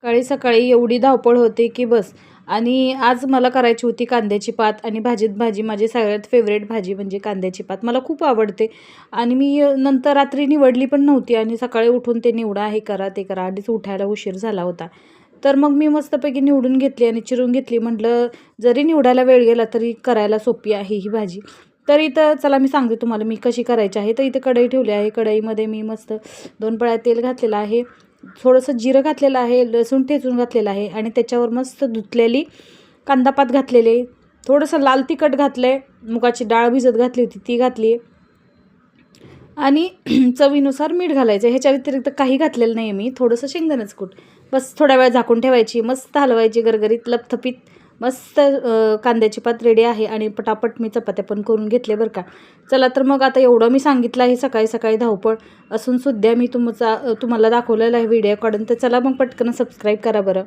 सकाळी सकाळी एवढी धावपळ होते की बस. आणि आज मला करायची होती कांद्याची पात आणि भाजीत भाजी. माझी सगळ्यात फेवरेट भाजी म्हणजे कांद्याची पात. मला खूप आवडते आणि मी नंतर रात्री निवडली पण नव्हती आणि सकाळी उठून ते निवडा, हे करा ते करा, आधीच उठायला उशीर झाला होता. तर मग मी मस्तपैकी निवडून घेतली आणि चिरून घेतली. म्हटलं जरी निवडायला वेळ गेला तरी करायला सोपी आहे ही भाजी. तर इथं चला मी सांगते तुम्हाला मी कशी करायची आहे. तर इथं कढई ठेवली आहे. कढईमध्ये मी मस्त 2 पळ्या तेल घातलेलं आहे. थोडंसं जिरं घातलेलं आहे, लसूण ठेचून घातलेलं आहे आणि त्याच्यावर मस्त धुतलेली कांदापात घातलेले, थोडंसं लाल तिखट घातलं आहे, मुगाची डाळ भिजत घातली होती ती घातली आहे आणि चवीनुसार मीठ घालायचं. ह्याच्या व्यतिरिक्त काही घातलेलं नाही आहे मी. थोडंसं शेंगदाण्याचं कूट, बस थोड्या वेळ झाकून ठेवायची, मस्त हलवायची गरगरीत लपथपीत. मस्त कांद्याची पात रेडी आहे आणि पटापट मी चपात्या पण करून घेतले बरं का. चला तर मग आता एवढं मी सांगितलं आहे, सकाळी सकाळी धावपळ असून सुद्धा मी तुम्हाला दाखवलेला आहे व्हिडिओ काढून. तर चला मग पटकन सबस्क्राईब करा बरं.